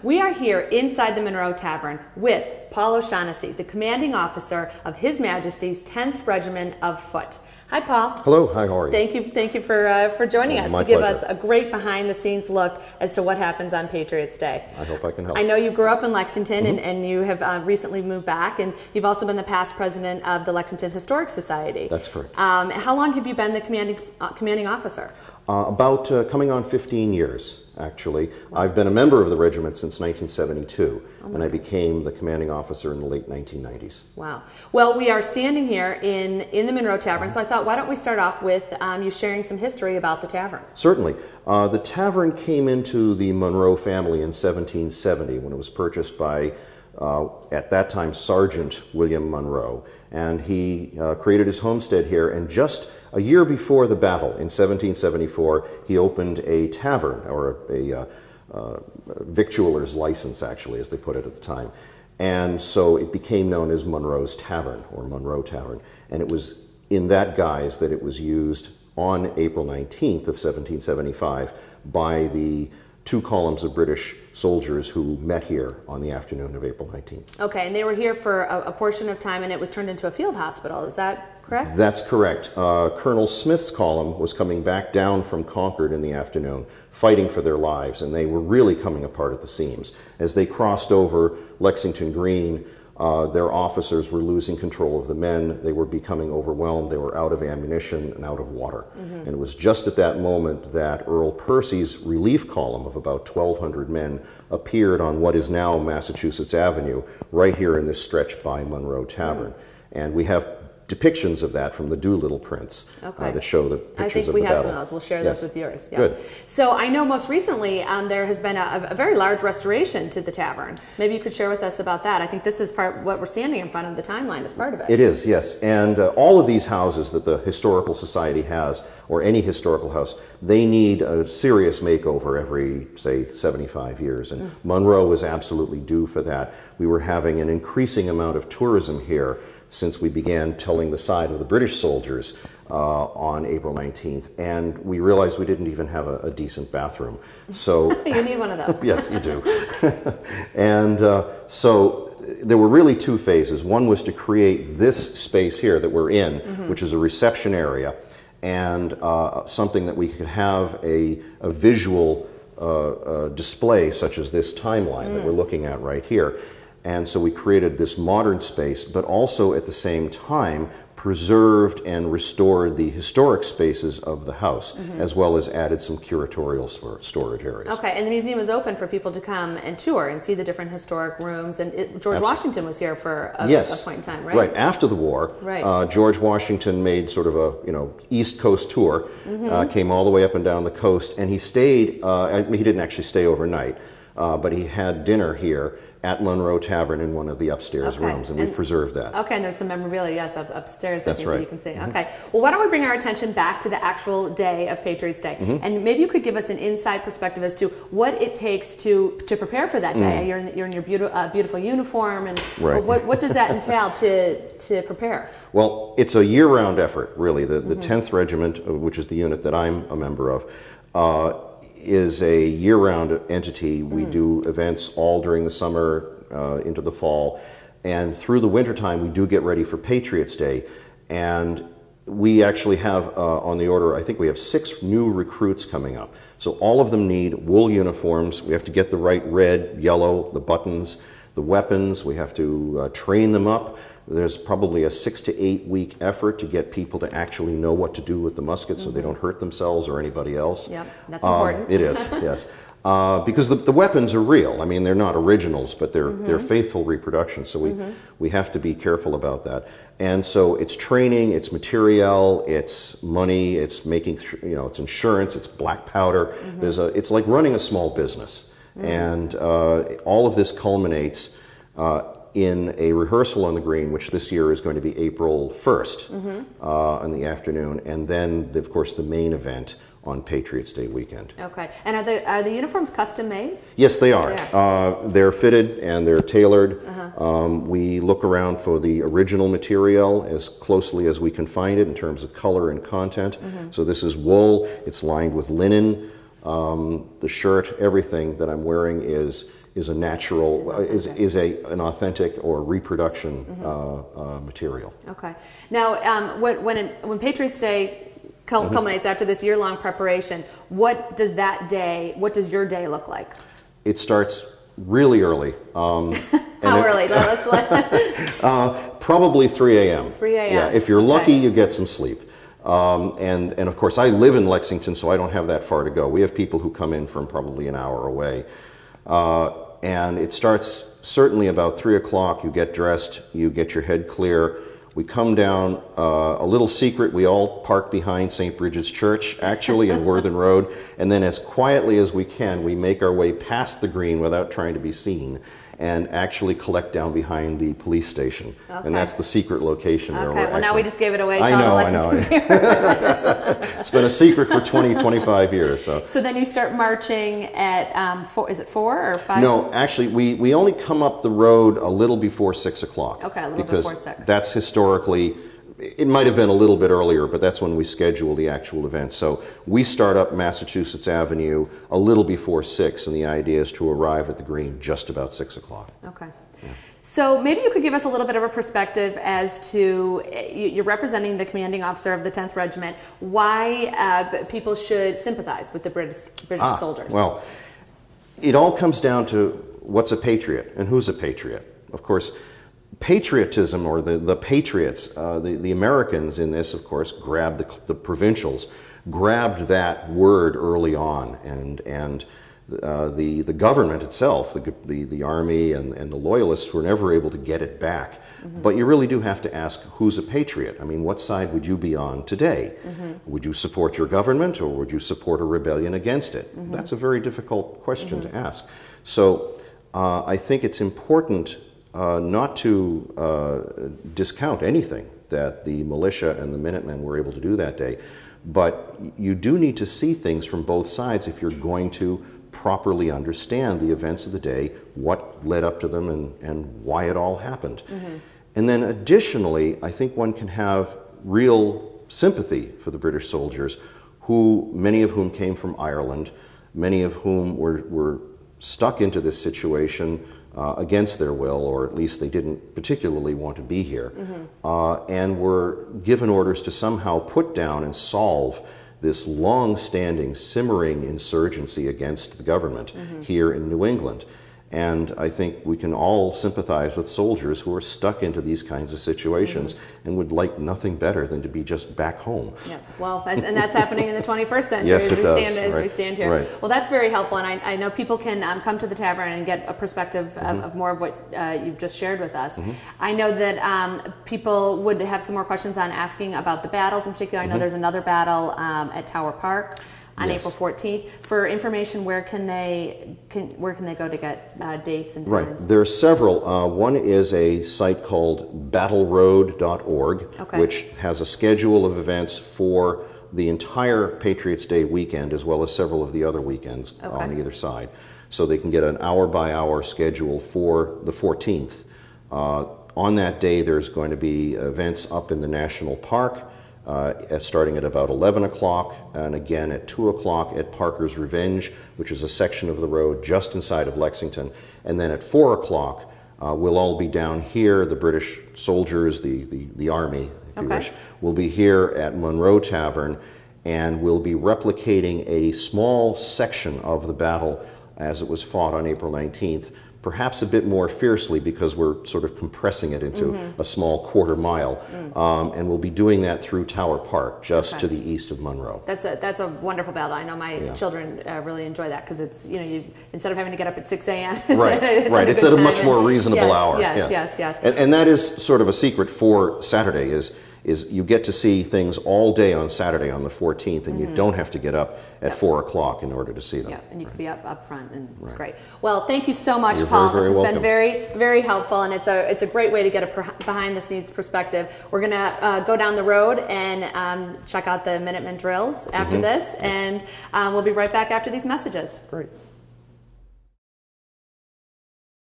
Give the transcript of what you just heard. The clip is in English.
We are here inside the Monroe Tavern with Paul O'Shaughnessy, the commanding officer of His Majesty's 10th Regiment of Foot. Hi, Paul. Hello. Hi, how are you? Thank you for joining us to give us pleasure. a great behind-the-scenes look as to what happens on Patriots Day. I hope I can help. I know you grew up in Lexington, and you have recently moved back, and you've also been the past president of the Lexington Historic Society. That's correct. How long have you been the commanding officer? About coming on 15 years, actually. I've been a member of the regiment since 1972, and I became the commanding officer in the late 1990s. Wow. Well, we are standing here in the Monroe Tavern, so I thought, why don't we start off with you sharing some history about the tavern? Certainly. The tavern came into the Monroe family in 1770 when it was purchased by, at that time, Sergeant William Monroe. And he created his homestead here, and just a year before the battle, in 1774, he opened a tavern, or a victualer's license, actually, as they put it at the time. And so it became known as Monroe's Tavern, or Monroe Tavern. And it was in that guise that it was used on April 19th of 1775 by the 2 columns of British soldiers who met here on the afternoon of April 19th. Okay, and they were here for a portion of time, and it was turned into a field hospital. Is that correct? That's correct. Colonel Smith's column was coming back down from Concord in the afternoon, fighting for their lives, and they were really coming apart at the seams. As they crossed over Lexington Green, their officers were losing control of the men. They were becoming overwhelmed. They were out of ammunition and out of water. And it was just at that moment that Earl Percy's relief column of about 1,200 men appeared on what is now Massachusetts Avenue, right here in this stretch by Monroe Tavern. And we have depictions of that from the Doolittle prints that show the pictures of the battle. I think we have some of those. We'll share those with yours. Yeah. Good. So I know most recently there has been a very large restoration to the tavern. Maybe you could share with us about that. I think this is part what we're standing in front of the timeline as part of it. It is, yes. And all of these houses that the Historical Society has, or any historical house, they need a serious makeover every, say, 75 years. And Monroe was absolutely due for that. We were having an increasing amount of tourism here since we began telling the side of the British soldiers on April 19th, and we realized we didn't even have a decent bathroom. So you need one of those. Yes, you do. And so there were really 2 phases. One was to create this space here that we're in, which is a reception area, and something that we could have a visual display, such as this timeline that we're looking at right here. And so we created this modern space, but also at the same time preserved and restored the historic spaces of the house, as well as added some curatorial storage areas. Okay, and the museum is open for people to come and tour and see the different historic rooms. And George Washington was here for a point in time, right? Right. After the war, George Washington made sort of a East Coast tour, came all the way up and down the coast, and he stayed. He didn't actually stay overnight, but he had dinner here at Monroe Tavern in one of the upstairs rooms, and we've preserved that. Okay, and there's some memorabilia, yes, upstairs. That's right. That you can see. Okay, well, why don't we bring our attention back to the actual day of Patriots Day, and maybe you could give us an inside perspective as to what it takes to prepare for that day. You're in your beautiful uniform, and what does that entail to prepare? Well, it's a year-round effort, really. The 10th Regiment, which is the unit that I'm a member of, is a year-round entity. We do events all during the summer into the fall, and through the wintertime we do get ready for Patriots Day, and we actually have on the order, I think we have 6 new recruits coming up. So all of them need wool uniforms. We have to get the right red, yellow, the buttons, the weapons. We have to train them up. There's probably a 6 to 8 week effort to get people to actually know what to do with the muskets so they don't hurt themselves or anybody else. Yep, that's important. It is, yes. Because the weapons are real. I mean, they're not originals, but they're faithful reproductions, so we have to be careful about that. And so it's training, it's material, it's money, it's making, it's insurance, it's black powder. It's like running a small business. And all of this culminates in a rehearsal on the green, which this year is going to be April 1st in the afternoon, and then, of course, the main event on Patriots Day weekend. Okay, and are the uniforms custom made? Yes, they are. They're fitted and they're tailored. We look around for the original material as closely as we can find it in terms of color and content. So this is wool. It's lined with linen. the shirt, everything that I'm wearing is a natural, is an authentic or reproduction material. Okay. Now, when Patriots Day culminates after this year-long preparation, what does your day look like? It starts really early. How early? Probably 3 a.m. 3 a.m. Yeah, if you're lucky, you get some sleep. And of course, I live in Lexington, so I don't have that far to go. We have people who come in from probably an hour away. And it starts certainly about 3 o'clock. You get dressed, you get your head clear. We come down, a little secret, we all park behind St. Bridget's Church, actually, in Worthen Road, and then as quietly as we can, we make our way past the green without trying to be seen, and actually collect down behind the police station. Okay. And that's the secret location. Okay, where well now we just gave it away. I know. It's been a secret for 25 years. So then you start marching at, 4, is it 4 or 5? No, actually, we only come up the road a little before 6 o'clock. Okay, a little before 6. That's historically, it might have been a little bit earlier, but that's when we schedule the actual event. So we start up Massachusetts Avenue a little before 6, and the idea is to arrive at the green just about 6 o'clock. Okay. Yeah. So maybe you could give us a little bit of a perspective as to, you're representing the commanding officer of the 10th Regiment, why people should sympathize with the British soldiers. Well, it all comes down to what's a patriot and who's a patriot. Of course, patriotism, or the patriots, the Americans in this, of course, grabbed the provincials, grabbed that word early on, and the government itself, the army and the loyalists were never able to get it back. Mm-hmm. But you really do have to ask, who's a patriot? I mean, what side would you be on today? Mm-hmm. Would you support your government, or would you support a rebellion against it? Mm-hmm. That's a very difficult question to ask. So I think it's important not to discount anything that the militia and the Minutemen were able to do that day, but you do need to see things from both sides if you're going to properly understand the events of the day, what led up to them, and why it all happened. Mm-hmm. And then additionally, I think one can have real sympathy for the British soldiers, many of whom came from Ireland, many of whom were stuck into this situation against their will, or at least they didn't particularly want to be here, and were given orders to somehow put down and solve this long-standing, simmering insurgency against the government here in New England. And I think we can all sympathize with soldiers who are stuck into these kinds of situations and would like nothing better than to be just back home. Yeah, well, and that's happening in the 21st century yes, as we stand here. Right. Well, that's very helpful, and I know people can come to the tavern and get a perspective of more of what you've just shared with us. I know that people would have some more questions on asking about the battles in particular. I know there's another battle at Tower Park on April 14th. For information, where can they go to get dates and times? Right. There are several. One is a site called battleroad.org, which has a schedule of events for the entire Patriots Day weekend, as well as several of the other weekends on either side. So they can get an hour-by-hour schedule for the 14th. On that day, there's going to be events up in the National Park, starting at about 11 o'clock, and again at 2 o'clock at Parker's Revenge, which is a section of the road just inside of Lexington. And then at 4 o'clock, we'll all be down here. The British soldiers, the Army, if you wish, will be here at Monroe Tavern, and we'll be replicating a small section of the battle as it was fought on April 19th, perhaps a bit more fiercely because we're sort of compressing it into a small quarter mile. And we'll be doing that through Tower Park, just to the east of Monroe. That's a wonderful battle. I know my children really enjoy that, because it's, you instead of having to get up at 6 a.m. It's at a much more reasonable hour. Yes. And that is sort of a secret for Saturday, is you get to see things all day on Saturday on the 14th, and you don't have to get up at 4 o'clock in order to see them. Yeah, and you can be up front, and it's great. Well, thank you so much, You're Paul. Very, very this has welcome. been very, very helpful, and it's a great way to get a behind-the-scenes perspective. We're going to go down the road and check out the Minutemen drills after this, and we'll be right back after these messages. Great.